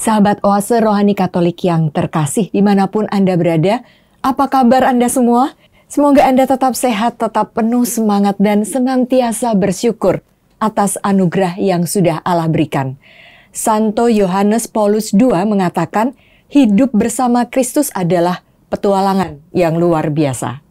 Sahabat Oase Rohani Katolik yang terkasih dimanapun Anda berada, apa kabar Anda semua? Semoga Anda tetap sehat, tetap penuh semangat dan senantiasa bersyukur atas anugerah yang sudah Allah berikan. Santo Yohanes Paulus II mengatakan, hidup bersama Kristus adalah petualangan yang luar biasa.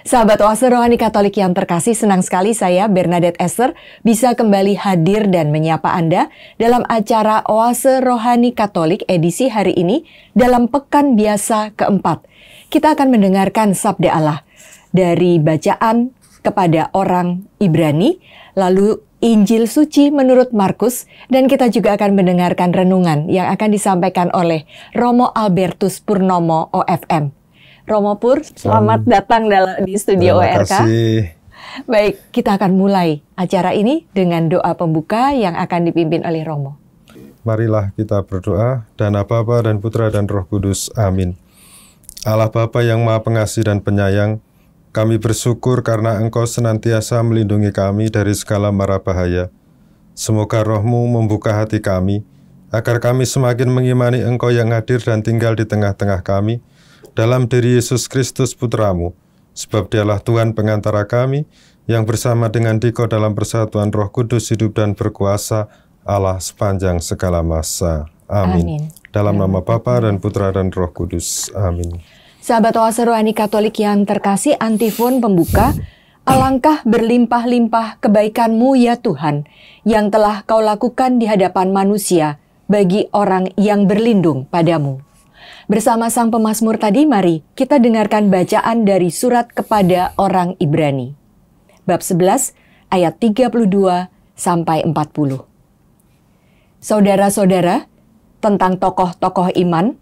Sahabat Oase Rohani Katolik yang terkasih, senang sekali saya, Bernadette Esther, bisa kembali hadir dan menyapa Anda dalam acara Oase Rohani Katolik edisi hari ini dalam Pekan Biasa keempat. Kita akan mendengarkan Sabda Allah dari bacaan kepada orang Ibrani, lalu Injil Suci menurut Markus, dan kita juga akan mendengarkan renungan yang akan disampaikan oleh Romo Albertus Purnomo OFM. Romo Pur, selamat datang di studio ORK. Terima kasih. Baik, kita akan mulai acara ini dengan doa pembuka yang akan dipimpin oleh Romo. Marilah kita berdoa. Dana Bapa dan Putra dan Roh Kudus. Amin. Allah Bapa yang Maha Pengasih dan Penyayang, kami bersyukur karena Engkau senantiasa melindungi kami dari segala mara bahaya. Semoga Roh-Mu membuka hati kami, agar kami semakin mengimani Engkau yang hadir dan tinggal di tengah-tengah kami, dalam diri Yesus Kristus Putra-Mu, sebab Dialah Tuhan pengantara kami, yang bersama dengan Dikau dalam persatuan Roh Kudus hidup dan berkuasa, Allah sepanjang segala masa. Amin. Dalam nama Bapa dan Putra dan Roh Kudus. Amin. Sahabat Oase Rohani Katolik yang terkasih, antifon pembuka, alangkah berlimpah-limpah kebaikan-Mu ya Tuhan, yang telah Kau lakukan di hadapan manusia, bagi orang yang berlindung padamu. Bersama sang pemazmur tadi, mari kita dengarkan bacaan dari surat kepada orang Ibrani. Bab 11 ayat 32 sampai 40. Saudara-saudara, tentang tokoh-tokoh iman,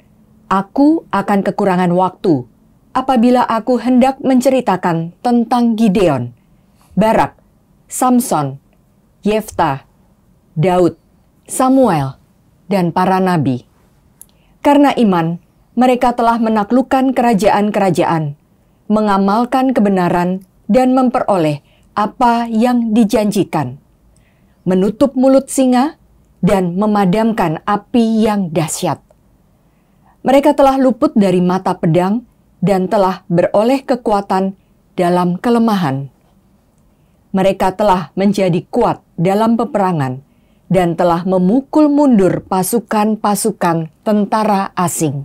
aku akan kekurangan waktu apabila aku hendak menceritakan tentang Gideon, Barak, Samson, Yefta, Daud, Samuel, dan para nabi. Karena iman, mereka telah menaklukkan kerajaan-kerajaan, mengamalkan kebenaran, dan memperoleh apa yang dijanjikan, menutup mulut singa, dan memadamkan api yang dahsyat. Mereka telah luput dari mata pedang, dan telah beroleh kekuatan dalam kelemahan. Mereka telah menjadi kuat dalam peperangan, dan telah memukul mundur pasukan-pasukan tentara asing.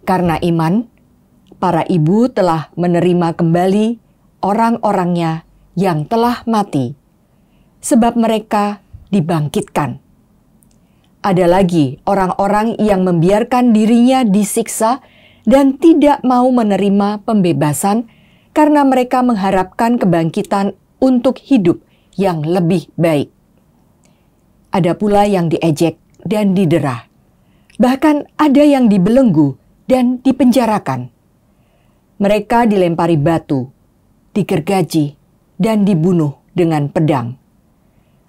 Karena iman, para ibu telah menerima kembali orang-orangnya yang telah mati, sebab mereka dibangkitkan. Ada lagi orang-orang yang membiarkan dirinya disiksa dan tidak mau menerima pembebasan karena mereka mengharapkan kebangkitan untuk hidup yang lebih baik. Ada pula yang diejek dan didera. Bahkan ada yang dibelenggu dan dipenjarakan. Mereka dilempari batu, digergaji, dan dibunuh dengan pedang.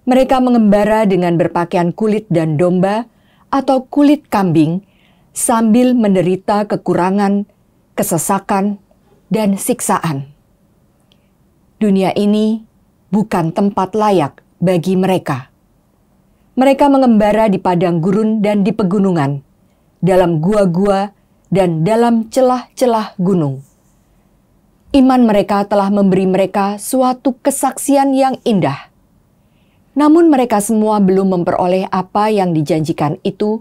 Mereka mengembara dengan berpakaian kulit dan domba atau kulit kambing sambil menderita kekurangan, kesesakan, dan siksaan. Dunia ini bukan tempat layak bagi mereka. Mereka mengembara di padang gurun dan di pegunungan, dalam gua-gua dan dalam celah-celah gunung. Iman mereka telah memberi mereka suatu kesaksian yang indah. Namun mereka semua belum memperoleh apa yang dijanjikan itu,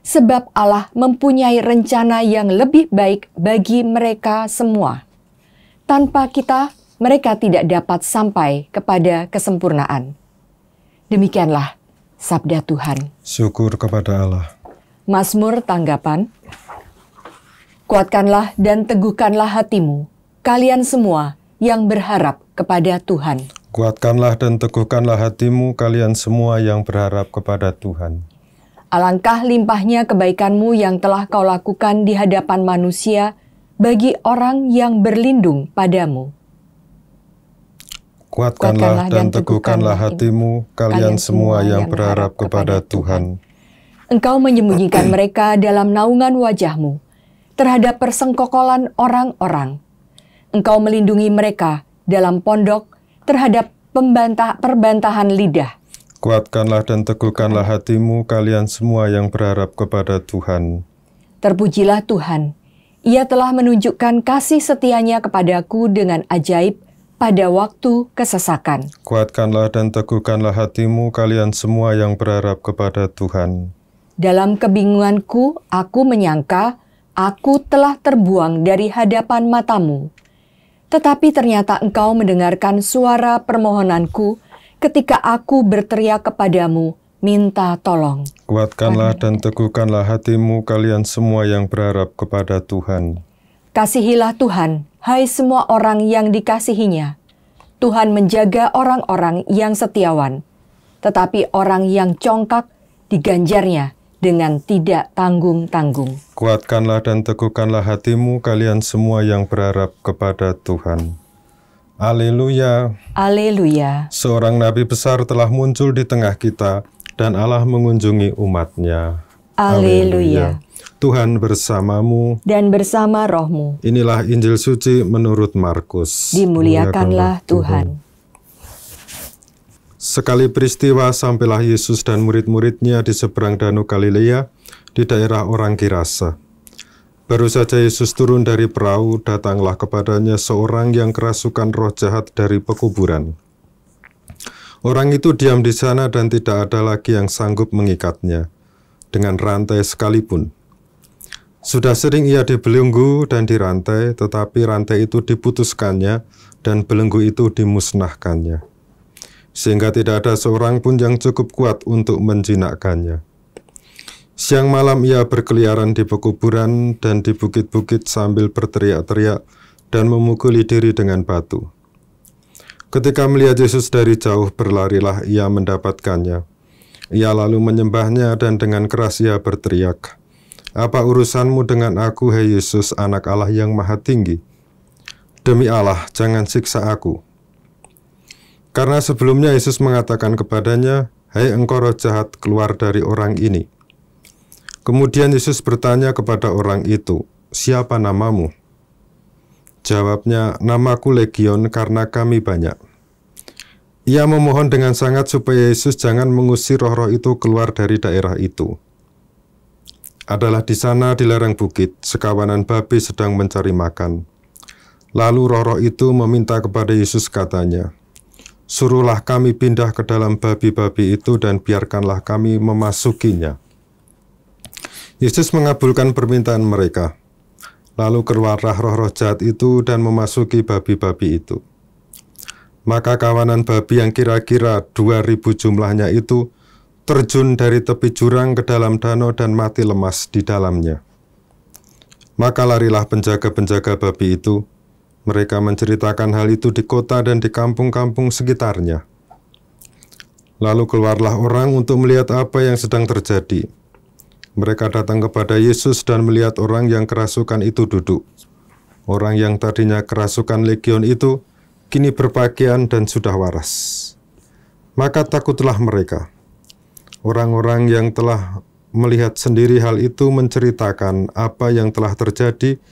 sebab Allah mempunyai rencana yang lebih baik bagi mereka semua. Tanpa kita, mereka tidak dapat sampai kepada kesempurnaan. Demikianlah Sabda Tuhan. Syukur kepada Allah. Mazmur tanggapan. Kuatkanlah dan teguhkanlah hatimu, kalian semua yang berharap kepada Tuhan. Kuatkanlah dan teguhkanlah hatimu, kalian semua yang berharap kepada Tuhan. Alangkah limpahnya kebaikan-Mu yang telah Kau lakukan di hadapan manusia bagi orang yang berlindung padamu. Kuatkanlah dan teguhkanlah hatimu, kalian semua yang berharap kepada Tuhan. Engkau menyembunyikan mereka dalam naungan wajah-Mu terhadap persengkokolan orang-orang. Engkau melindungi mereka dalam pondok terhadap perbantahan lidah. Kuatkanlah dan teguhkanlah hatimu kalian semua yang berharap kepada Tuhan. Terpujilah Tuhan, Ia telah menunjukkan kasih setianya kepadaku dengan ajaib pada waktu kesesakan. Kuatkanlah dan teguhkanlah hatimu kalian semua yang berharap kepada Tuhan. Dalam kebingunganku, aku menyangka aku telah terbuang dari hadapan matamu. Tetapi ternyata Engkau mendengarkan suara permohonanku ketika aku berteriak kepadamu, minta tolong. Kuatkanlah dan teguhkanlah hatimu kalian semua yang berharap kepada Tuhan. Kasihilah Tuhan, hai semua orang yang dikasihinya. Tuhan menjaga orang-orang yang setiawan, tetapi orang yang congkak diganjarnya dengan tidak tanggung-tanggung. Kuatkanlah dan teguhkanlah hatimu kalian semua yang berharap kepada Tuhan. Haleluya. Haleluya. Seorang nabi besar telah muncul di tengah kita dan Allah mengunjungi umatnya. Haleluya. Tuhan bersamamu Dan bersama rohmu. Inilah Injil suci menurut Markus. Dimuliakanlah Tuhan. Sekali peristiwa sampailah Yesus dan murid-muridnya di seberang Danau Galilea di daerah orang Gerasa. Baru saja Yesus turun dari perahu, datanglah kepadanya seorang yang kerasukan roh jahat dari pekuburan. Orang itu diam di sana dan tidak ada lagi yang sanggup mengikatnya dengan rantai sekalipun. Sudah sering ia dibelenggu dan dirantai, tetapi rantai itu diputuskannya dan belenggu itu dimusnahkannya, sehingga tidak ada seorang pun yang cukup kuat untuk menjinakkannya. Siang malam ia berkeliaran di pekuburan dan di bukit-bukit sambil berteriak-teriak dan memukuli diri dengan batu. Ketika melihat Yesus dari jauh, berlarilah ia mendapatkannya. Ia lalu menyembahnya dan dengan keras ia berteriak, "Apa urusanmu dengan aku, hai Yesus, Anak Allah yang Maha Tinggi? Demi Allah, jangan siksa aku." Karena sebelumnya Yesus mengatakan kepadanya, "Hai engkau roh jahat, keluar dari orang ini." Kemudian Yesus bertanya kepada orang itu, "Siapa namamu?" Jawabnya, "Namaku Legion, karena kami banyak." Ia memohon dengan sangat supaya Yesus jangan mengusir roh-roh itu keluar dari daerah itu. Adalah di sana di lereng bukit, sekawanan babi sedang mencari makan. Lalu roh-roh itu meminta kepada Yesus, katanya, "Suruhlah kami pindah ke dalam babi-babi itu dan biarkanlah kami memasukinya." Yesus mengabulkan permintaan mereka. Lalu keluarlah roh-roh jahat itu dan memasuki babi-babi itu. Maka kawanan babi yang kira-kira 2.000 jumlahnya itu terjun dari tepi jurang ke dalam danau dan mati lemas di dalamnya. Maka larilah penjaga-penjaga babi itu. Mereka menceritakan hal itu di kota dan di kampung-kampung sekitarnya. Lalu keluarlah orang untuk melihat apa yang sedang terjadi. Mereka datang kepada Yesus dan melihat orang yang kerasukan itu duduk. Orang yang tadinya kerasukan legion itu kini berpakaian dan sudah waras. Maka takutlah mereka. Orang-orang yang telah melihat sendiri hal itu menceritakan apa yang telah terjadi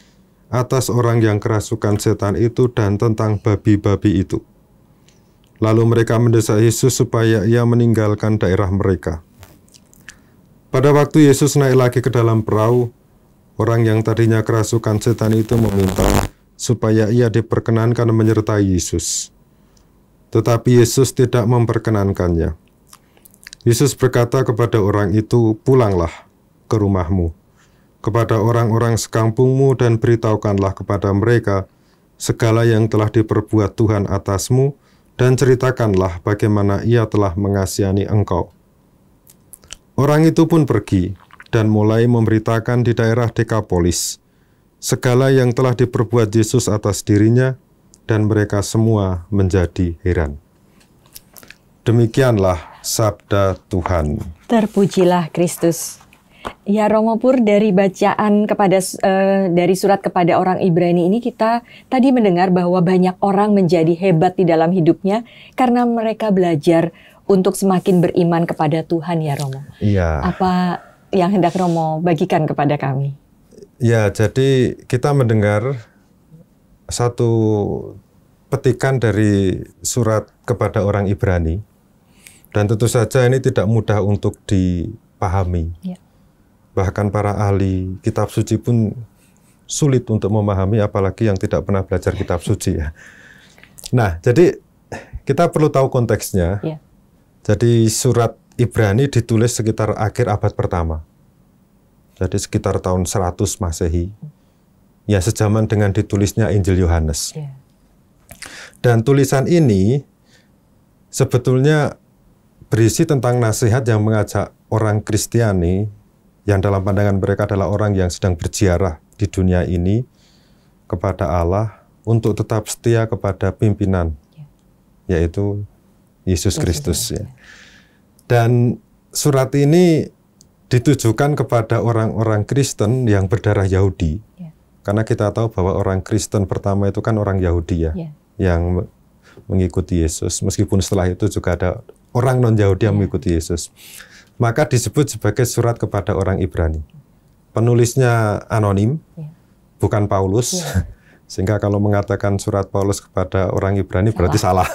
atas orang yang kerasukan setan itu dan tentang babi-babi itu. Lalu mereka mendesak Yesus supaya ia meninggalkan daerah mereka. Pada waktu Yesus naik lagi ke dalam perahu, orang yang tadinya kerasukan setan itu meminta supaya ia diperkenankan menyertai Yesus. Tetapi Yesus tidak memperkenankannya. Yesus berkata kepada orang itu, "Pulanglah ke rumahmu, kepada orang-orang sekampungmu dan beritahukanlah kepada mereka segala yang telah diperbuat Tuhan atasmu dan ceritakanlah bagaimana ia telah mengasihani engkau." Orang itu pun pergi dan mulai memberitakan di daerah Dekapolis segala yang telah diperbuat Yesus atas dirinya, dan mereka semua menjadi heran. Demikianlah sabda Tuhan. Terpujilah Kristus. Ya Romo Pur, dari bacaan dari surat kepada orang Ibrani ini kita tadi mendengar bahwa banyak orang menjadi hebat di dalam hidupnya karena mereka belajar untuk semakin beriman kepada Tuhan, ya Romo. Iya. Apa yang hendak Romo bagikan kepada kami? Ya, jadi kita mendengar satu petikan dari surat kepada orang Ibrani Dan tentu saja ini tidak mudah untuk dipahami. Ya. Bahkan para ahli kitab suci pun sulit untuk memahami, apalagi yang tidak pernah belajar kitab suci ya. Nah, jadi kita perlu tahu konteksnya. Ya. Jadi surat Ibrani ditulis sekitar akhir abad pertama. Jadi sekitar tahun 100 Masehi. Ya, sejaman dengan ditulisnya Injil Yohanes. Ya. Dan tulisan ini sebetulnya berisi tentang nasihat yang mengajak orang Kristiani yang dalam pandangan mereka adalah orang yang sedang berziarah di dunia ini kepada Allah untuk tetap setia kepada pimpinan, yaitu Yesus Kristus. Ya. Dan surat ini ditujukan kepada orang-orang Kristen yang berdarah Yahudi, karena kita tahu bahwa orang Kristen pertama itu kan orang Yahudi ya, yang mengikuti Yesus. Meskipun setelah itu juga ada orang non-Yahudi yang mengikuti Yesus. Maka disebut sebagai surat kepada orang Ibrani. Penulisnya anonim, bukan Paulus. Sehingga kalau mengatakan surat Paulus kepada orang Ibrani berarti salah.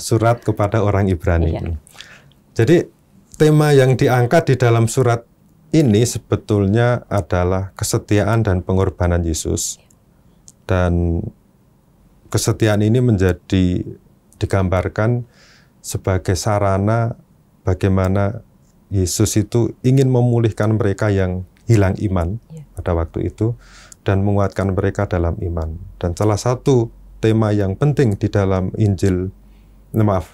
Surat kepada orang Ibrani. Jadi tema yang diangkat di dalam surat ini sebetulnya adalah kesetiaan dan pengorbanan Yesus. Dan kesetiaan ini menjadi digambarkan sebagai sarana bagaimana Yesus itu ingin memulihkan mereka yang hilang iman pada waktu itu dan menguatkan mereka dalam iman. Dan salah satu tema yang penting di dalam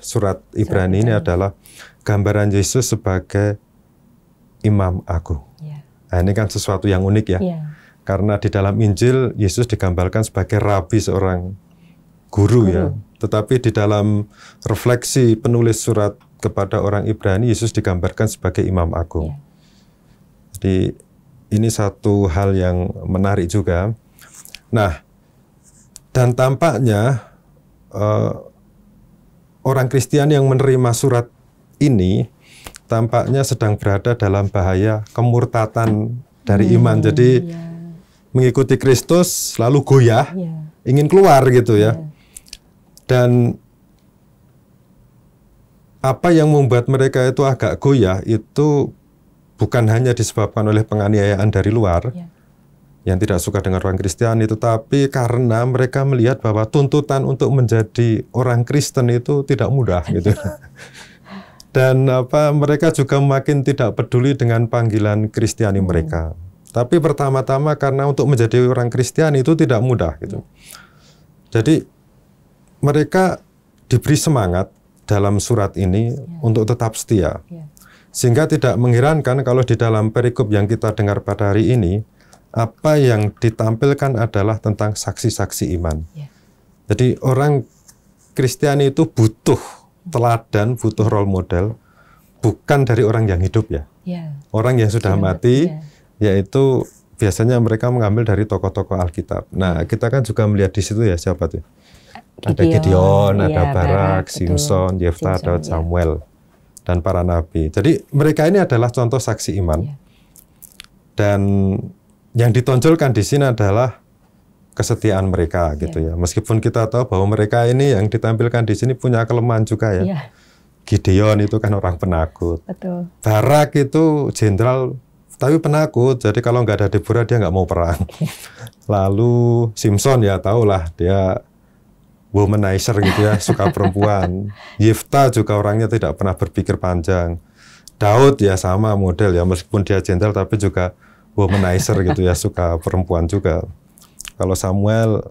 surat Ibrani ini adalah gambaran Yesus sebagai imam agung. Nah, ini kan sesuatu yang unik ya. Karena di dalam Injil Yesus digambarkan sebagai rabi, seorang guru ya. Tetapi di dalam refleksi penulis surat kepada orang Ibrani, Yesus digambarkan sebagai imam agung. Jadi ini satu hal yang menarik juga. Nah, dan tampaknya orang Kristiani yang menerima surat ini tampaknya sedang berada dalam bahaya kemurtatan dari iman. Jadi mengikuti Kristus lalu goyah, ingin keluar gitu ya. Dan apa yang membuat mereka itu agak goyah itu bukan hanya disebabkan oleh penganiayaan dari luar yang tidak suka dengan orang Kristiani, tetapi karena mereka melihat bahwa tuntutan untuk menjadi orang Kristen itu tidak mudah gitu. Dan mereka juga makin tidak peduli dengan panggilan Kristiani mereka. Tapi pertama-tama karena untuk menjadi orang Kristiani itu tidak mudah gitu. Jadi mereka diberi semangat dalam surat ini untuk tetap setia. Sehingga tidak mengherankan kalau di dalam perikop yang kita dengar pada hari ini, apa yang ditampilkan adalah tentang saksi-saksi iman. Jadi orang Kristiani itu butuh teladan, butuh role model, bukan dari orang yang hidup ya. Orang yang sudah mati, yaitu biasanya mereka mengambil dari tokoh-tokoh Alkitab. Nah, kita kan juga melihat di situ ya, siapa tuh? Ada Gideon, ada Barak, Simson, Yefta, Daud, Samuel, dan para nabi. Jadi mereka ini adalah contoh saksi iman. Dan yang ditonjolkan di sini adalah kesetiaan mereka gitu ya. Meskipun kita tahu bahwa mereka ini yang ditampilkan di sini punya kelemahan juga ya. Gideon itu kan orang penakut. Barak itu jenderal tapi penakut. Jadi kalau nggak ada Deborah dia nggak mau perang. Lalu Simson ya tahulah dia womanizer gitu ya, suka perempuan. Yefta juga orangnya tidak pernah berpikir panjang. Daud ya sama model ya, meskipun dia jenderal tapi juga womanizer gitu ya, suka perempuan juga. Kalau Samuel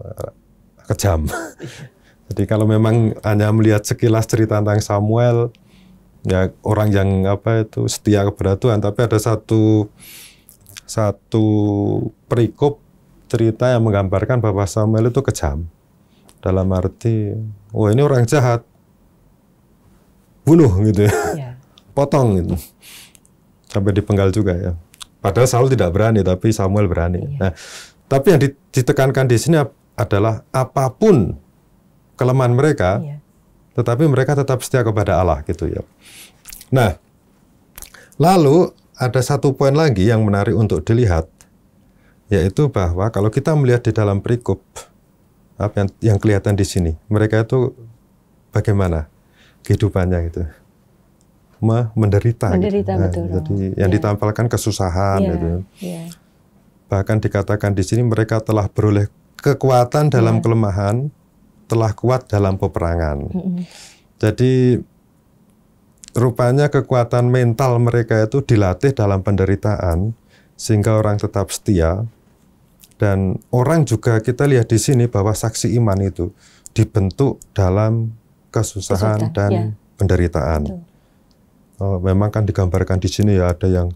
kejam. Jadi kalau memang hanya melihat sekilas cerita tentang Samuel, ya orang yang setia kepada Tuhan, tapi ada satu perikop cerita yang menggambarkan bahwa Samuel itu kejam. Dalam arti, ini orang jahat, bunuh gitu ya, potong gitu, sampai dipenggal juga ya. Padahal Saul tidak berani, tapi Samuel berani. Nah, tapi yang ditekankan di sini adalah apapun kelemahan mereka, tetapi mereka tetap setia kepada Allah gitu ya. Nah, lalu ada satu poin lagi yang menarik untuk dilihat, yaitu bahwa kalau kita melihat di dalam perikop yang kelihatan di sini, mereka itu bagaimana kehidupannya gitu. menderita. Menderita, gitu. betul. Jadi yang ditampilkan kesusahan. Gitu. Bahkan dikatakan di sini mereka telah beroleh kekuatan dalam kelemahan, telah kuat dalam peperangan. Jadi rupanya kekuatan mental mereka itu dilatih dalam penderitaan sehingga orang tetap setia. Dan orang juga kita lihat di sini bahwa saksi iman itu dibentuk dalam kesusahan dan penderitaan. Memang kan digambarkan di sini ya, ada yang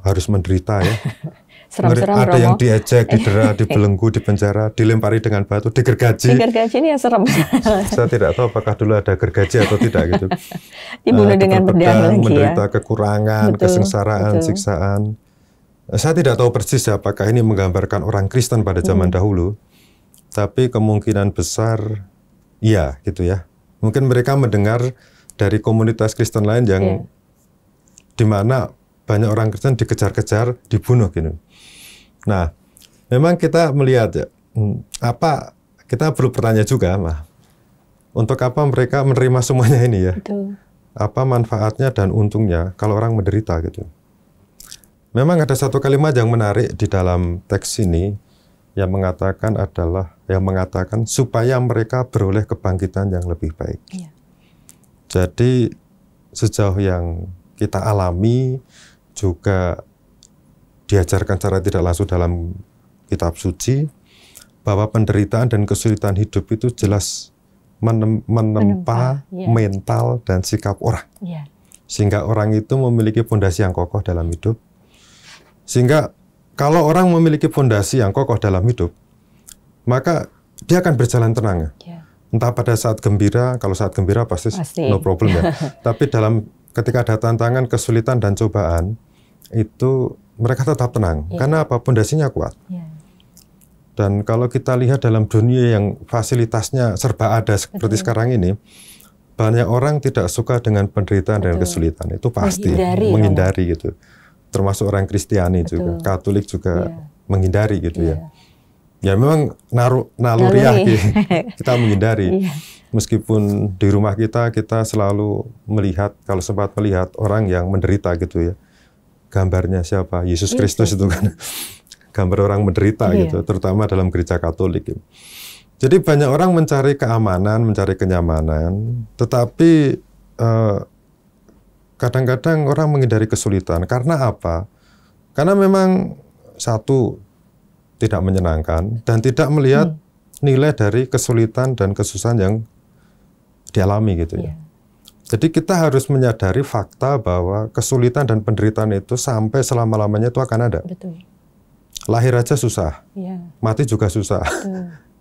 harus menderita ya. Seram-seram, ada yang diejek, didera, dibelenggu, dipenjara, dilempari dengan batu, digergaji. Digergaji ini yang serem. Saya tidak tahu apakah dulu ada gergaji atau tidak gitu. Dibunuh dengan pedang lagi ya. Menderita kekurangan, kesengsaraan, siksaan. Saya tidak tahu persis apakah ini menggambarkan orang Kristen pada zaman dahulu. Tapi kemungkinan besar iya gitu ya. Mungkin mereka mendengar dari komunitas Kristen lain yang di mana banyak orang Kristen dikejar-kejar, dibunuh gitu. Nah, memang kita melihat ya, kita perlu bertanya juga, untuk apa mereka menerima semuanya ini ya? Betul. Apa manfaatnya dan untungnya kalau orang menderita gitu? Memang ada satu kalimat yang menarik di dalam teks ini yang mengatakan supaya mereka beroleh kebangkitan yang lebih baik. Iya. Jadi sejauh yang kita alami juga diajarkan secara tidak langsung dalam kitab suci bahwa penderitaan dan kesulitan hidup itu jelas menempa mental dan sikap orang. Sehingga orang itu memiliki fondasi yang kokoh dalam hidup. Sehingga kalau orang memiliki fondasi yang kokoh dalam hidup, maka dia akan berjalan tenang. Entah pada saat gembira, kalau saat gembira pasti. No problem ya. Tapi ketika ada tantangan, kesulitan dan cobaan, itu mereka tetap tenang. Karena apa? Fondasinya kuat. Dan kalau kita lihat dalam dunia yang fasilitasnya serba ada seperti sekarang ini, banyak orang tidak suka dengan penderitaan dan kesulitan. Itu pasti menghindari gitu. Termasuk orang Kristiani juga, Katolik juga menghindari gitu ya. Ya memang naluriah kita menghindari. Meskipun di rumah kita selalu melihat, kalau sempat melihat orang yang menderita gitu ya. Gambarnya siapa? Yesus Kristus itu kan. Gambar orang menderita gitu, terutama dalam gereja Katolik. Jadi banyak orang mencari keamanan, mencari kenyamanan, tetapi kadang-kadang orang menghindari kesulitan. Karena apa? Karena memang satu, tidak menyenangkan dan tidak melihat nilai dari kesulitan dan kesusahan yang dialami gitu ya. Jadi kita harus menyadari fakta bahwa kesulitan dan penderitaan itu sampai selama-lamanya itu akan ada. Betul. Lahir aja susah, mati juga susah.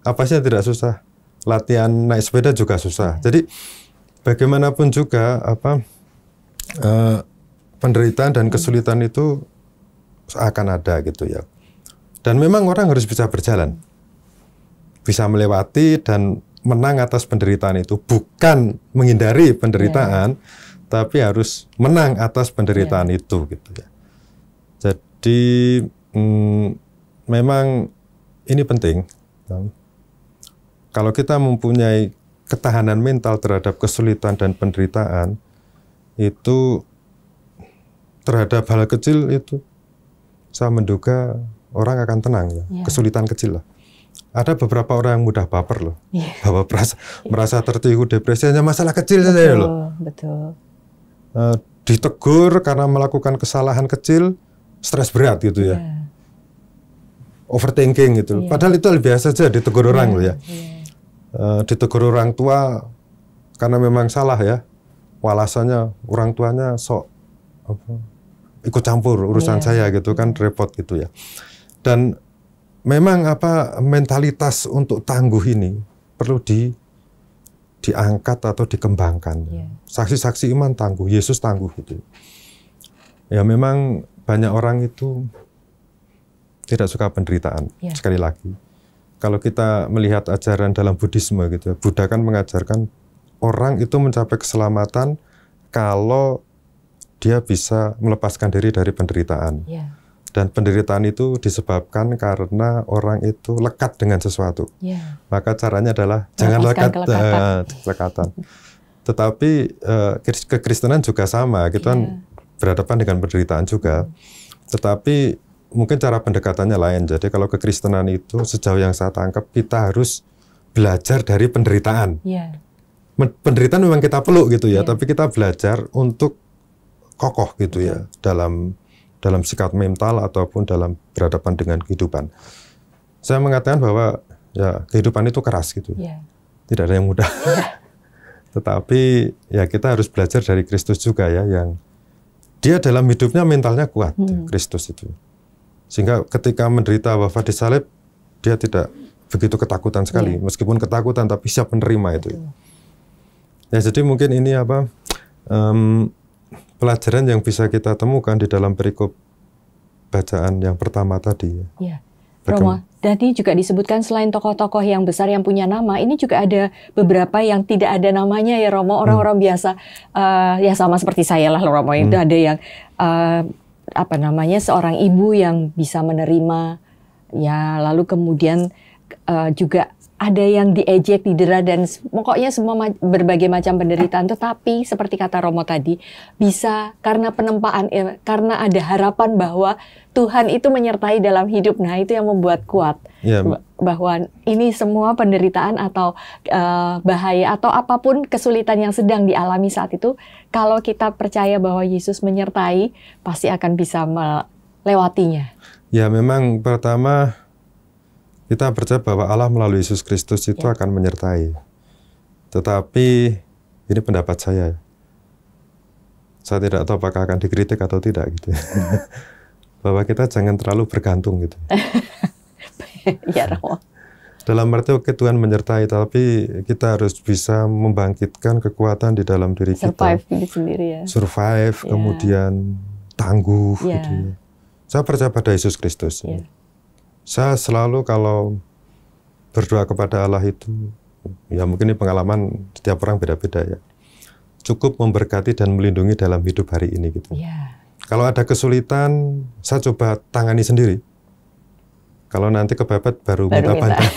Apa sih yang tidak susah? Latihan naik sepeda juga susah. Jadi bagaimanapun juga penderitaan dan kesulitan itu akan ada gitu ya. Dan memang orang harus bisa berjalan, bisa melewati dan menang atas penderitaan itu, bukan menghindari penderitaan, tapi harus menang atas penderitaan itu gitu ya. Jadi memang ini penting. Kalau kita mempunyai ketahanan mental terhadap kesulitan dan penderitaan, itu terhadap hal kecil itu saya menduga orang akan tenang ya. Kesulitan kecil lah. Ada beberapa orang yang mudah baper loh, bahwa merasa tertipu, depresi hanya masalah kecil saja loh. Betul. Ditegur karena melakukan kesalahan kecil, stres berat gitu ya. Overthinking gitu. Padahal itu biasa saja ditegur orang loh ya. Ditegur orang tua karena memang salah ya. Alasannya orang tuanya sok ikut campur urusan saya gitu kan, repot gitu ya. Dan memang mentalitas untuk tangguh ini perlu diangkat atau dikembangkan. Saksi-saksi iman tangguh, Yesus tangguh gitu. Ya memang banyak orang itu tidak suka penderitaan. Sekali lagi, kalau kita melihat ajaran dalam Buddhisme gitu, Buddha kan mengajarkan orang itu mencapai keselamatan kalau dia bisa melepaskan diri dari penderitaan. Dan penderitaan itu disebabkan karena orang itu lekat dengan sesuatu. Maka caranya adalah jangan lekat. Kelekatan. Tetapi kekristenan juga sama, kita kan berhadapan dengan penderitaan juga. Tetapi mungkin cara pendekatannya lain. Jadi kalau kekristenan itu sejauh yang saya tangkap, kita harus belajar dari penderitaan. Penderitaan memang kita peluk gitu ya, tapi kita belajar untuk kokoh gitu ya dalam sikap mental ataupun dalam berhadapan dengan kehidupan. Saya mengatakan bahwa ya kehidupan itu keras gitu. Tidak ada yang mudah. Tetapi ya kita harus belajar dari Kristus juga ya, yang dia dalam hidupnya mentalnya kuat, Kristus itu. Sehingga ketika menderita wafat di salib, dia tidak begitu ketakutan sekali. Meskipun ketakutan, tapi siap menerima itu. Ya, jadi mungkin ini pelajaran yang bisa kita temukan di dalam perikop bacaan yang pertama tadi. Romo, tadi juga disebutkan selain tokoh-tokoh yang besar yang punya nama, ini juga ada beberapa yang tidak ada namanya ya Romo, orang-orang biasa, ya sama seperti saya lah Romo, itu ada yang seorang ibu yang bisa menerima, ya lalu kemudian juga ada yang diejek, didera, dan pokoknya semua berbagai macam penderitaan. Tetapi seperti kata Romo tadi, bisa karena penempaan, karena ada harapan bahwa Tuhan itu menyertai dalam hidup. Nah, itu yang membuat kuat. Bahwa ini semua penderitaan atau bahaya atau apapun kesulitan yang sedang dialami saat itu, kalau kita percaya bahwa Yesus menyertai, pasti akan bisa melewatinya. Ya, memang pertama kita percaya bahwa Allah melalui Yesus Kristus itu akan menyertai. Tetapi ini pendapat saya. Saya tidak tahu apakah akan dikritik atau tidak gitu. Bahwa kita jangan terlalu bergantung gitu. Ya, Romo. Dalam arti Tuhan menyertai, tapi kita harus bisa membangkitkan kekuatan di dalam diri kita. Survive sendiri ya. Survive, kemudian tangguh gitu ya. Saya percaya pada Yesus Kristus. Saya selalu kalau berdoa kepada Allah itu, ya mungkin ini pengalaman setiap orang beda-beda ya. Cukup memberkati dan melindungi dalam hidup hari ini gitu. Kalau ada kesulitan, saya coba tangani sendiri. Kalau nanti kepepet baru minta bantuan.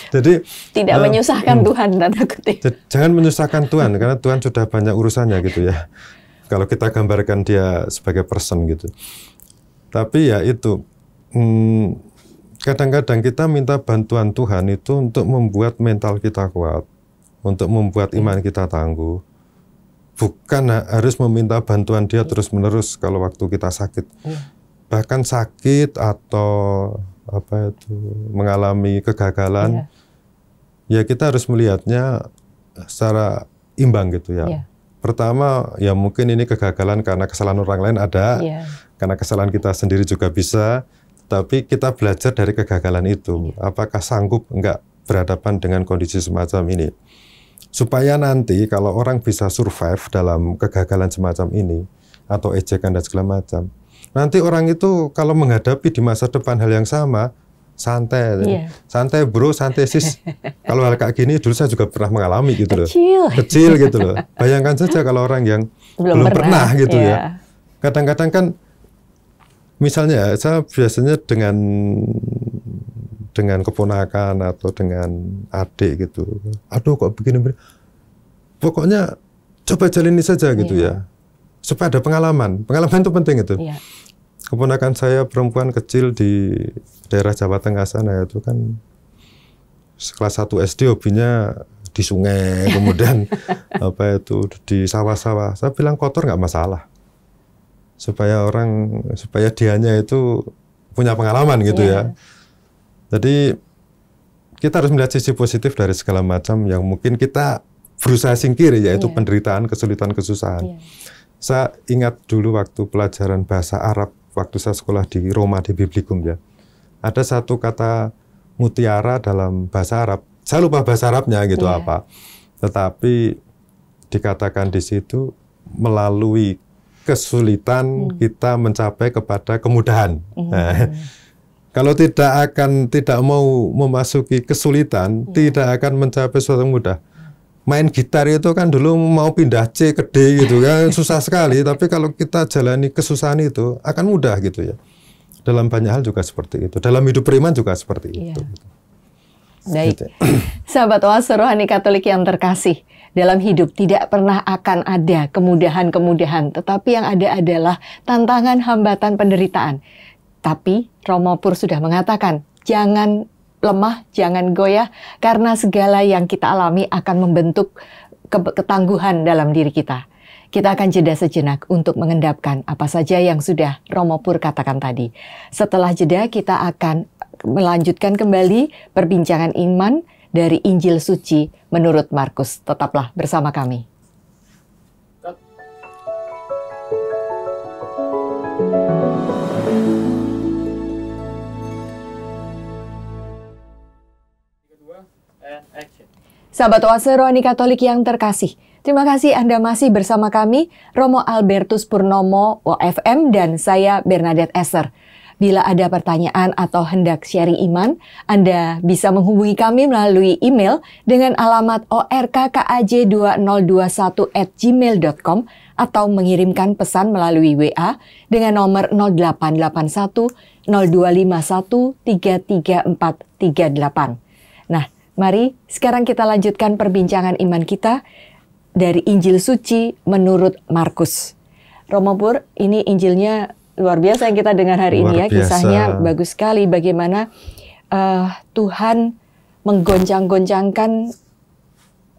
Jadi tidak menyusahkan Tuhan, tanda kutip. Jangan menyusahkan Tuhan, karena Tuhan sudah banyak urusannya gitu ya. Kalau kita gambarkan dia sebagai person gitu. Tapi ya itu. Kadang-kadang kita minta bantuan Tuhan itu untuk membuat mental kita kuat, untuk membuat iman kita tangguh. Bukan harus meminta bantuan dia terus-menerus kalau waktu kita sakit. Bahkan sakit atau mengalami kegagalan, ya kita harus melihatnya secara imbang gitu ya. Pertama, ya mungkin ini kegagalan karena kesalahan orang lain ada, karena kesalahan kita sendiri juga bisa. Tapi kita belajar dari kegagalan itu. Apakah sanggup enggak berhadapan dengan kondisi semacam ini? Supaya nanti kalau orang bisa survive dalam kegagalan semacam ini, atau ejekan dan segala macam, nanti orang itu kalau menghadapi di masa depan hal yang sama, santai. Santai bro, santai sis. Kalau hal kayak gini dulu saya juga pernah mengalami gitu loh. Kecil gitu loh. Bayangkan saja kalau orang yang belum pernah gitu ya. Kadang-kadang kan misalnya saya biasanya dengan keponakan atau dengan adik gitu. Aduh kok begini. Pokoknya coba jalani saja gitu ya. Supaya ada pengalaman. Pengalaman itu penting itu. Keponakan saya perempuan kecil di daerah Jawa Tengah sana itu kan kelas 1 SD hobinya di sungai, kemudian di sawah-sawah. Saya bilang kotor nggak masalah. Supaya dianya itu punya pengalaman gitu ya. Jadi kita harus melihat sisi positif dari segala macam yang mungkin kita berusaha singkir, yaitu penderitaan, kesulitan, kesusahan. Saya ingat dulu waktu pelajaran bahasa Arab, waktu saya sekolah di Roma di Biblikum ya. Ada satu kata mutiara dalam bahasa Arab. Saya lupa bahasa Arabnya gitu apa. Tetapi dikatakan di situ melalui kesulitan kita mencapai kepada kemudahan. Nah, kalau tidak mau memasuki kesulitan, tidak akan mencapai sesuatu yang mudah. Main gitar itu kan dulu mau pindah C ke D gitu kan susah sekali. Tapi kalau kita jalani kesusahan itu akan mudah gitu ya. Dalam banyak hal juga seperti itu. Dalam hidup beriman juga seperti itu. Baik, Sahabat Oase Rohani Katolik yang terkasih, dalam hidup tidak pernah akan ada kemudahan-kemudahan, tetapi yang ada adalah tantangan, hambatan, penderitaan. Tapi Romo Pur sudah mengatakan, jangan lemah, jangan goyah, karena segala yang kita alami akan membentuk ketangguhan dalam diri kita. Kita akan jeda sejenak untuk mengendapkan apa saja yang sudah Romo Pur katakan tadi. Setelah jeda kita akan melanjutkan kembali perbincangan iman dari Injil Suci menurut Markus. Tetaplah bersama kami. Sahabat Oase Rohani Katolik yang terkasih, terima kasih Anda masih bersama kami, Romo Albertus Purnomo, OFM, dan saya Bernadette Esser. Bila ada pertanyaan atau hendak sharing iman, Anda bisa menghubungi kami melalui email dengan alamat orkkaj2021@gmail.com atau mengirimkan pesan melalui WA dengan nomor 0881 0251 33438. Nah, mari sekarang kita lanjutkan perbincangan iman kita dari Injil Suci menurut Markus. Romo Pur, ini Injilnya luar biasa yang kita dengar hari ini ya, kisahnya bagus sekali bagaimana Tuhan menggoncang-goncangkan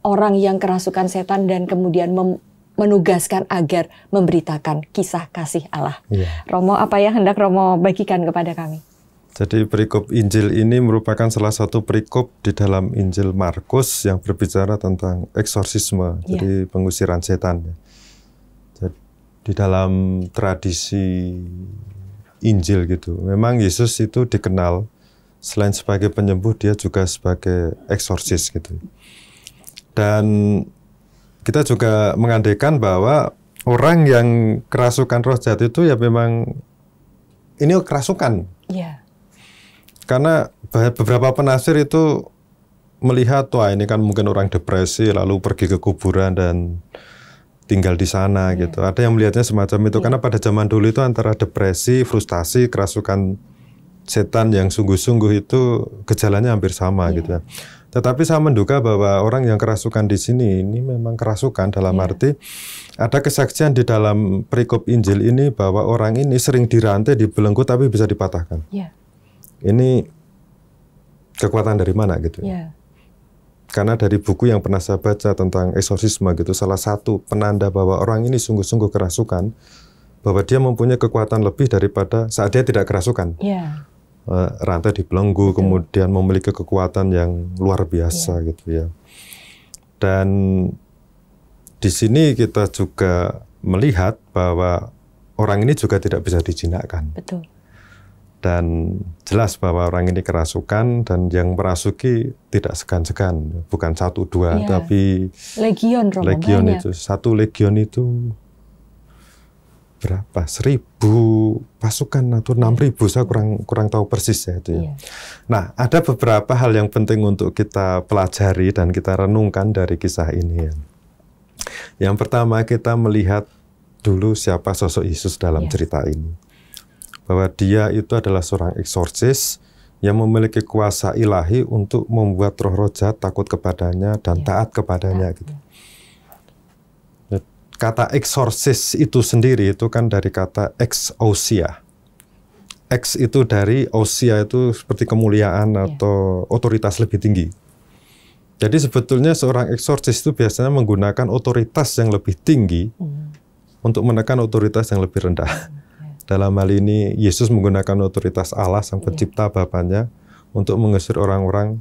orang yang kerasukan setan dan kemudian menugaskan agar memberitakan kisah kasih Allah. Ya. Romo, apa yang hendak Romo bagikan kepada kami? Jadi perikop Injil ini merupakan salah satu perikop di dalam Injil Markus yang berbicara tentang eksorsisme, jadi pengusiran setan. Di dalam tradisi Injil gitu, memang Yesus itu dikenal selain sebagai penyembuh, dia juga sebagai eksorsis gitu. Dan kita juga mengandaikan bahwa orang yang kerasukan roh jahat itu ya memang ini kerasukan. Yeah. Karena beberapa penafsir itu melihat, wah ini kan mungkin orang depresi lalu pergi ke kuburan dan tinggal di sana gitu. Ada yang melihatnya semacam itu karena pada zaman dulu itu antara depresi, frustasi, kerasukan setan yang sungguh-sungguh itu gejalanya hampir sama gitu ya. Tetapi saya menduga bahwa orang yang kerasukan di sini ini memang kerasukan dalam arti ada kesaksian di dalam perikop Injil ini bahwa orang ini sering dirantai, dibelenggu tapi bisa dipatahkan. Ini kekuatan dari mana gitu ya. Karena dari buku yang pernah saya baca tentang eksorsisme gitu, salah satu penanda bahwa orang ini sungguh-sungguh kerasukan, bahwa dia mempunyai kekuatan lebih daripada saat dia tidak kerasukan. Rantai dibelenggu, kemudian memiliki kekuatan yang luar biasa gitu ya. Dan di sini kita juga melihat bahwa orang ini juga tidak bisa dijinakkan. Betul. Dan jelas bahwa orang ini kerasukan dan yang merasuki tidak segan-segan, bukan 1, 2, tapi legion itu. Satu legion itu berapa? 1.000 pasukan atau 6.000, saya kurang tahu persis ya itu ya. Nah, ada beberapa hal yang penting untuk kita pelajari dan kita renungkan dari kisah ini ya. Yang pertama, kita melihat dulu siapa sosok Yesus dalam cerita ini. Bahwa dia itu adalah seorang eksorsis yang memiliki kuasa ilahi untuk membuat roh-roh jahat takut kepadanya dan taat kepadanya gitu. Kata eksorsis itu sendiri itu kan dari kata exousia. Ex itu dari ousia itu seperti kemuliaan atau otoritas lebih tinggi. Jadi sebetulnya seorang eksorsis itu biasanya menggunakan otoritas yang lebih tinggi untuk menekan otoritas yang lebih rendah. Dalam hal ini, Yesus menggunakan otoritas Allah, Sang Pencipta Bapaknya, untuk mengusir orang-orang,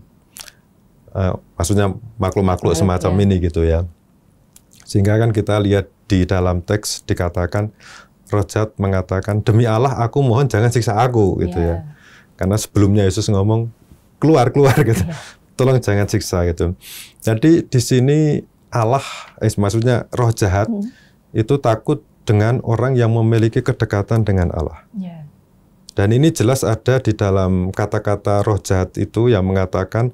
maksudnya makhluk-makhluk semacam ini gitu ya. Sehingga kan kita lihat di dalam teks dikatakan, roh jahat mengatakan, demi Allah aku mohon jangan siksa aku gitu ya. Karena sebelumnya Yesus ngomong, keluar gitu, tolong jangan siksa gitu. Jadi di sini Allah, maksudnya roh jahat itu takut dengan orang yang memiliki kedekatan dengan Allah. Dan ini jelas ada di dalam kata-kata roh jahat itu yang mengatakan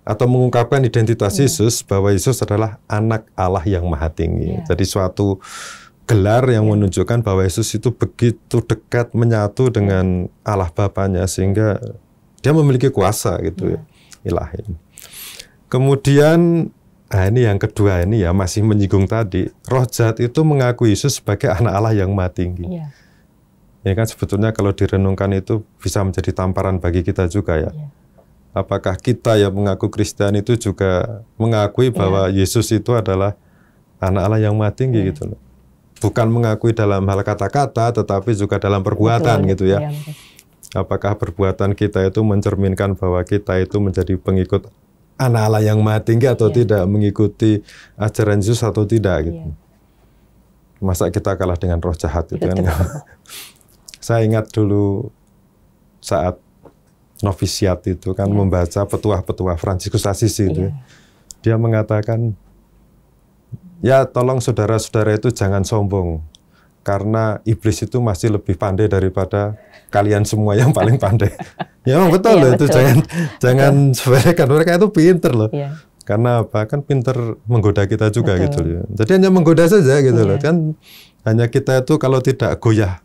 atau mengungkapkan identitas Yesus, bahwa Yesus adalah anak Allah yang maha tinggi. Jadi suatu gelar yang menunjukkan bahwa Yesus itu begitu dekat menyatu dengan Allah Bapaknya sehingga dia memiliki kuasa gitu ilahi. Kemudian, ini yang kedua ini ya, masih menyinggung tadi, roh jahat itu mengaku Yesus sebagai anak Allah yang Maha Tinggi. Iya. Ya kan sebetulnya kalau direnungkan itu bisa menjadi tamparan bagi kita juga ya. Iya. Apakah kita yang mengaku Kristen itu juga mengakui bahwa Yesus itu adalah anak Allah yang Maha Tinggi gitu loh. Bukan mengakui dalam hal kata-kata, tetapi juga dalam perbuatan gitu ya. Apakah perbuatan kita itu mencerminkan bahwa kita itu menjadi pengikut anak Allah yang Maha Tinggi atau tidak, mengikuti ajaran Yesus atau tidak gitu. Masa kita kalah dengan roh jahat itu kan? Saya ingat dulu saat novisiat itu kan membaca petuah-petuah Fransiskus Assisi itu. Dia mengatakan, ya tolong saudara-saudara itu jangan sombong, karena iblis itu masih lebih pandai daripada kalian semua yang paling pandai. Ya memang betul loh itu, jangan sepelekan, mereka itu pinter loh. Karena apa? Kan pinter menggoda kita juga gitu loh. Jadi hanya menggoda saja gitu loh. Kan hanya kita itu kalau tidak goyah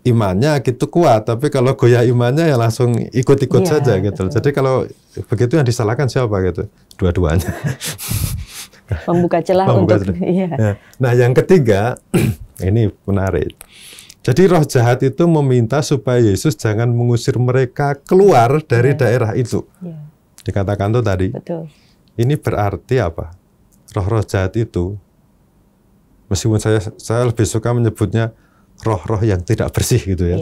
imannya gitu kuat, tapi kalau goyah imannya ya langsung ikut-ikut saja gitu. Jadi kalau begitu yang disalahkan siapa gitu? Dua-duanya. Membuka celah untuk Nah, yang ketiga ini menarik. Jadi roh jahat itu meminta supaya Yesus jangan mengusir mereka keluar dari daerah itu. Dikatakan tuh tadi. Betul. Ini berarti apa? Roh-roh jahat itu, meskipun saya lebih suka menyebutnya roh-roh yang tidak bersih gitu ya.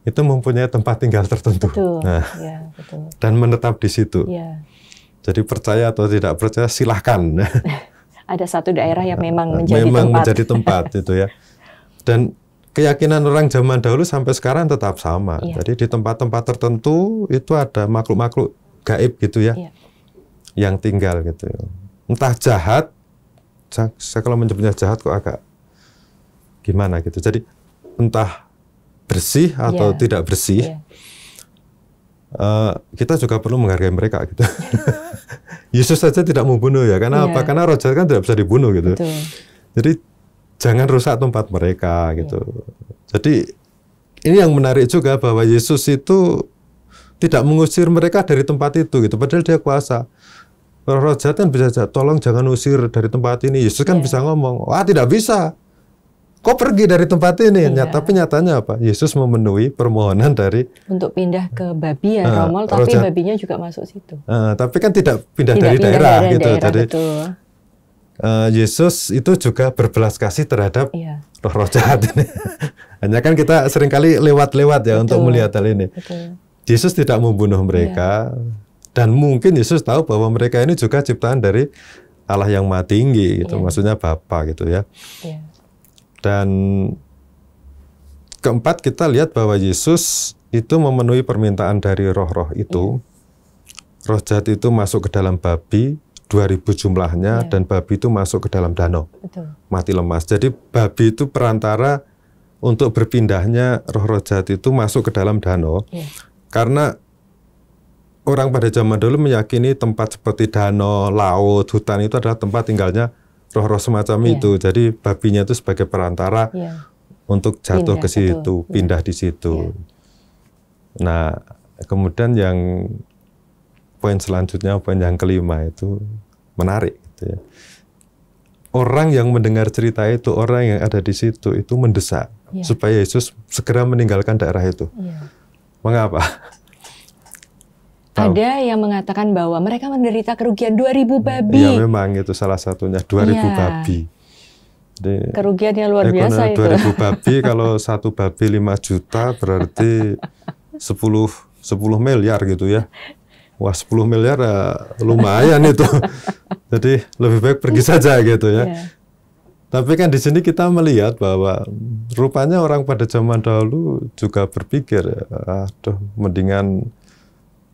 Itu mempunyai tempat tinggal tertentu. Betul. Nah, betul. Dan menetap di situ. Jadi percaya atau tidak percaya silahkan. Ada satu daerah yang memang menjadi tempat itu ya. Dan keyakinan orang zaman dahulu sampai sekarang tetap sama. Jadi di tempat-tempat tertentu itu ada makhluk-makhluk gaib gitu ya, yang tinggal gitu. Entah jahat, saya kalau menyebutnya jahat kok agak gimana gitu. Jadi entah bersih atau tidak bersih. Kita juga perlu menghargai mereka gitu. Yesus saja tidak membunuh ya, karena apa? Karena roh jahat kan tidak bisa dibunuh gitu. Betul. Jadi jangan rusak tempat mereka gitu. Jadi ini yang menarik juga bahwa Yesus itu tidak mengusir mereka dari tempat itu gitu. Padahal dia kuasa. Roh jahat kan bisa saja, tolong jangan usir dari tempat ini. Yesus kan bisa ngomong, wah tidak bisa. Kok pergi dari tempat ini? Tapi nyatanya apa? Yesus memenuhi permohonan dari untuk pindah ke babi ya, Romo, tapi babinya juga masuk situ. Tapi kan tidak pindah dari daerah gitu. Jadi Yesus itu juga berbelas kasih terhadap roh-roh jahat ini. Hanya kan kita seringkali lewat-lewat ya untuk melihat hal ini. Yesus tidak membunuh mereka, dan mungkin Yesus tahu bahwa mereka ini juga ciptaan dari Allah yang Maha Tinggi gitu, maksudnya Bapa gitu ya. Dan keempat, kita lihat bahwa Yesus itu memenuhi permintaan dari roh-roh itu. Roh jahat itu masuk ke dalam babi, 2000 jumlahnya, dan babi itu masuk ke dalam danau. Mati lemas. Jadi babi itu perantara untuk berpindahnya roh-roh jahat itu masuk ke dalam danau. Karena orang pada zaman dulu meyakini tempat seperti danau, laut, hutan itu adalah tempat tinggalnya roh-roh semacam itu. Jadi babinya itu sebagai perantara untuk jatuh ke situ, pindah di situ. Nah, kemudian yang poin selanjutnya, poin yang kelima itu menarik gitu ya. Orang yang mendengar cerita itu, orang yang ada di situ itu mendesak supaya Yesus segera meninggalkan daerah itu. Mengapa? Ada yang mengatakan bahwa mereka menderita kerugian 2000 babi. Ya memang itu salah satunya, 2000 babi. Jadi, kerugiannya luar biasa itu. 2000 babi, kalau satu babi 5 juta berarti 10 miliar gitu ya. Wah, 10 miliar lumayan itu. Jadi lebih baik pergi saja gitu ya. Tapi kan di sini kita melihat bahwa rupanya orang pada zaman dahulu juga berpikir, aduh mendingan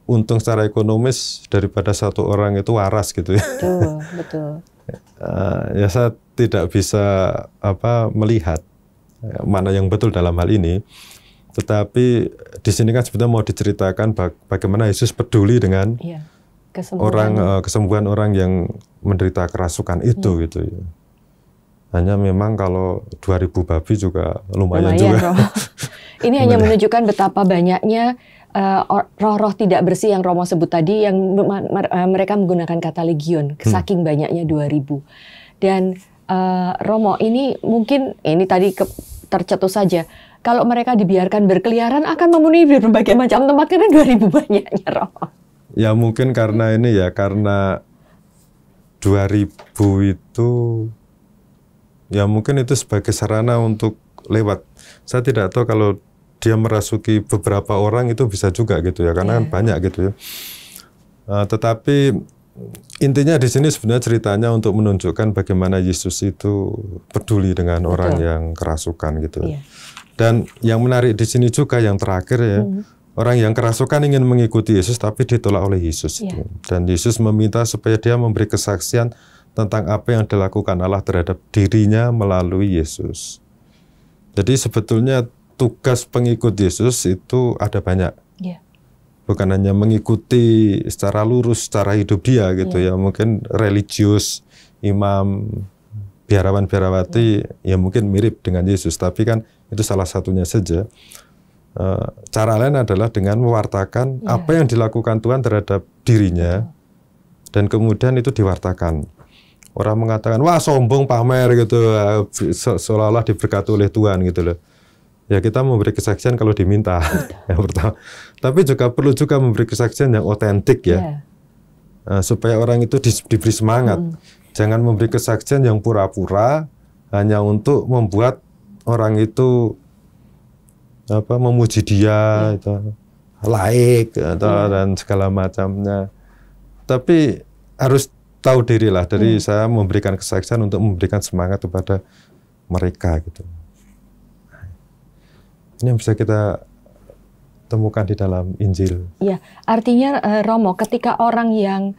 untung secara ekonomis daripada satu orang itu waras gitu ya. Betul. Ya saya tidak bisa melihat mana yang betul dalam hal ini. Tetapi di sini kan sebenarnya mau diceritakan bagaimana Yesus peduli dengan kesembuhan orang yang menderita kerasukan itu gitu ya. Hanya memang kalau 2000 babi juga lumayan juga. Ini hanya menunjukkan betapa banyaknya roh-roh tidak bersih yang Romo sebut tadi, yang mereka menggunakan kata legion, saking banyaknya 2000. Dan Romo, ini mungkin ini tadi tercetus saja. Kalau mereka dibiarkan berkeliaran akan memenuhi berbagai macam tempat karena 2000 banyaknya, Romo. Ya mungkin karena ini ya, karena 2000 itu ya mungkin itu sebagai sarana untuk lewat. Saya tidak tahu kalau dia merasuki beberapa orang itu bisa juga gitu ya, karena kan banyak gitu ya. Tetapi intinya di sini sebenarnya ceritanya untuk menunjukkan bagaimana Yesus itu peduli dengan orang yang kerasukan gitu. Dan yang menarik di sini juga yang terakhir ya, orang yang kerasukan ingin mengikuti Yesus tapi ditolak oleh Yesus. Dan Yesus meminta supaya dia memberi kesaksian tentang apa yang dilakukan Allah terhadap dirinya melalui Yesus. Jadi sebetulnya tugas pengikut Yesus itu ada banyak. Bukan hanya mengikuti secara lurus, secara hidup dia gitu ya. Mungkin religius, imam, biarawan-biarawati ya mungkin mirip dengan Yesus. Tapi kan itu salah satunya saja. Cara lain adalah dengan mewartakan apa yang dilakukan Tuhan terhadap dirinya. Dan kemudian itu diwartakan. Orang mengatakan, wah sombong pamer gitu, seolah-olah diberkati oleh Tuhan gitu loh. Ya kita memberi kesaksian kalau diminta, yang pertama. Tapi juga perlu juga memberi kesaksian yang otentik ya, supaya orang itu diberi semangat. Jangan memberi kesaksian yang pura-pura hanya untuk membuat orang itu memuji dia, itu, laik dan segala macamnya. Tapi harus tahu diri lah, dari saya memberikan kesaksian untuk memberikan semangat kepada mereka gitu. Ini yang bisa kita temukan di dalam Injil. Ya, artinya Romo, ketika orang yang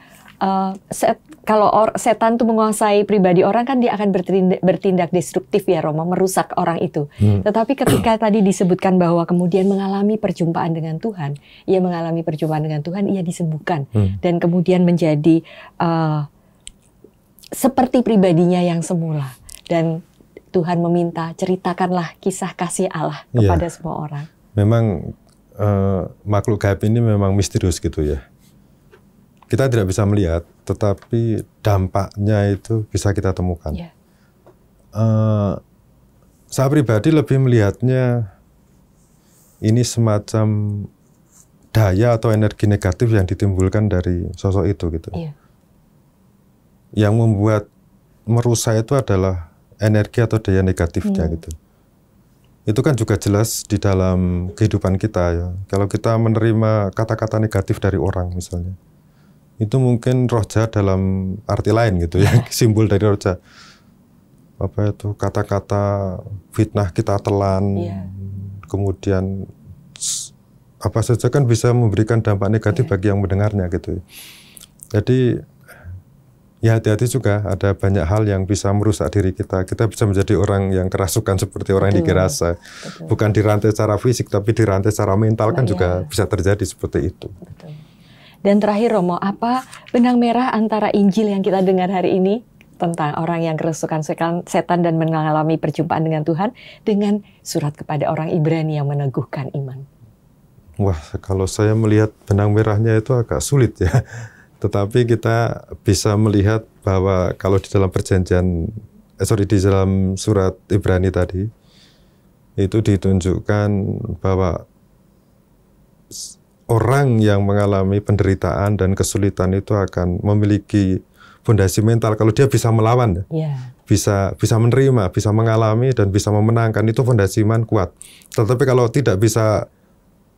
kalau setan itu menguasai pribadi orang kan dia akan bertindak destruktif ya Romo, merusak orang itu. Tetapi ketika tadi disebutkan bahwa kemudian mengalami perjumpaan dengan Tuhan, ia mengalami perjumpaan dengan Tuhan, ia disembuhkan dan kemudian menjadi seperti pribadinya yang semula. Dan Tuhan meminta, ceritakanlah kisah kasih Allah kepada semua orang. Memang makhluk gaib ini memang misterius gitu ya. Kita tidak bisa melihat, tetapi dampaknya itu bisa kita temukan. Saya pribadi lebih melihatnya ini semacam daya atau energi negatif yang ditimbulkan dari sosok itu gitu. Yang membuat merusak itu adalah energi atau daya negatifnya gitu. Itu kan juga jelas di dalam kehidupan kita ya. Kalau kita menerima kata-kata negatif dari orang misalnya, itu mungkin roh jahat dalam arti lain gitu ya, simbol dari roh jahat. Apa itu kata-kata fitnah kita telan, kemudian apa saja kan bisa memberikan dampak negatif bagi yang mendengarnya gitu. Jadi ya hati-hati juga, ada banyak hal yang bisa merusak diri kita. Kita bisa menjadi orang yang kerasukan seperti orang yang dikirasa. Bukan dirantai secara fisik, tapi dirantai secara mental kan juga bisa terjadi seperti itu. Dan terakhir Romo, apa benang merah antara Injil yang kita dengar hari ini tentang orang yang kerasukan setan dan mengalami perjumpaan dengan Tuhan dengan surat kepada orang Ibrani yang meneguhkan iman? Wah, kalau saya melihat benang merahnya itu agak sulit ya. Tetapi kita bisa melihat bahwa kalau di dalam di dalam surat Ibrani tadi, itu ditunjukkan bahwa orang yang mengalami penderitaan dan kesulitan itu akan memiliki fondasi mental. Kalau dia bisa melawan, bisa menerima, bisa mengalami dan bisa memenangkan, itu fondasi iman kuat. Tetapi kalau tidak bisa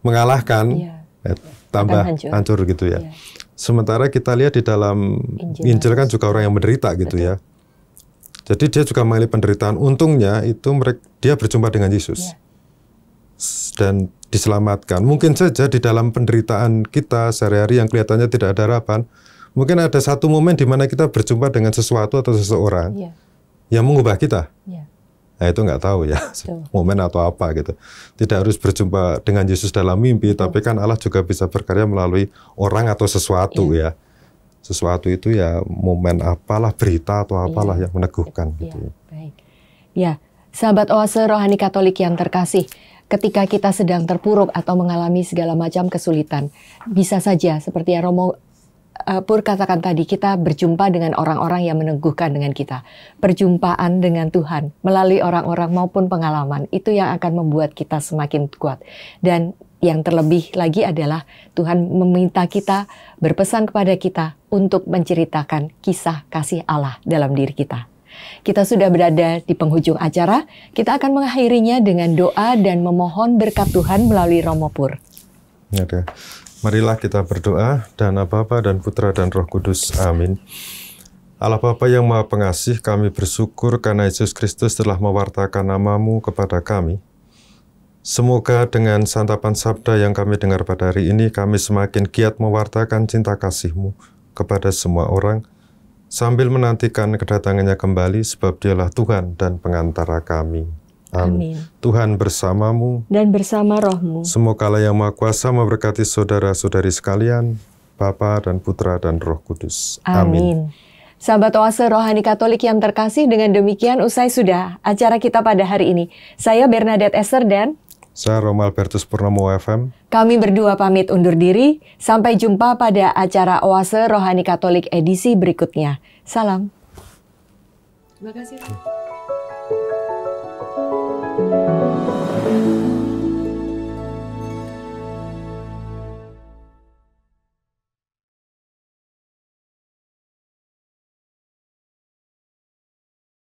mengalahkan, tambah hancur gitu ya. Sementara kita lihat di dalam Injil kan juga orang yang menderita gitu ya. Jadi dia juga mengalami penderitaan. Untungnya itu dia berjumpa dengan Yesus dan diselamatkan. Mungkin saja di dalam penderitaan kita sehari-hari yang kelihatannya tidak ada harapan, mungkin ada satu momen di mana kita berjumpa dengan sesuatu atau seseorang yang mengubah kita. Nah itu nggak tahu ya, momen atau apa gitu. Tidak harus berjumpa dengan Yesus dalam mimpi, tapi kan Allah juga bisa berkarya melalui orang atau sesuatu ya. Sesuatu itu ya momen apalah, berita atau apalah yang meneguhkan gitu. Baik. Ya, sahabat Oase Rohani Katolik yang terkasih, ketika kita sedang terpuruk atau mengalami segala macam kesulitan. Bisa saja seperti yang Romo Pur katakan tadi, kita berjumpa dengan orang-orang yang meneguhkan dengan kita. Perjumpaan dengan Tuhan melalui orang-orang maupun pengalaman, itu yang akan membuat kita semakin kuat. Dan yang terlebih lagi adalah Tuhan meminta kita, berpesan kepada kita untuk menceritakan kisah kasih Allah dalam diri kita. Kita sudah berada di penghujung acara, kita akan mengakhirinya dengan doa dan memohon berkat Tuhan melalui Romo Pur. Oke. Marilah kita berdoa, Dana Bapa dan Putra dan Roh Kudus. Amin. Allah Bapa yang Maha Pengasih, kami bersyukur karena Yesus Kristus telah mewartakan nama-Mu kepada kami. Semoga dengan santapan sabda yang kami dengar pada hari ini, kami semakin giat mewartakan cinta kasih-Mu kepada semua orang, sambil menantikan kedatangannya kembali, sebab Dialah Tuhan dan pengantara kami. Amin. Tuhan bersamamu dan bersama rohmu. Semoga Allah yang Maha Kuasa memberkati saudara-saudari sekalian, Bapa dan Putra dan Roh Kudus. Amin. Sahabat Oase Rohani Katolik yang terkasih, dengan demikian usai sudah acara kita pada hari ini. Saya Bernadette Esther dan saya Romo Albertus Purnomo FM. Kami berdua pamit undur diri. Sampai jumpa pada acara Oase Rohani Katolik edisi berikutnya. Salam. Terima kasih.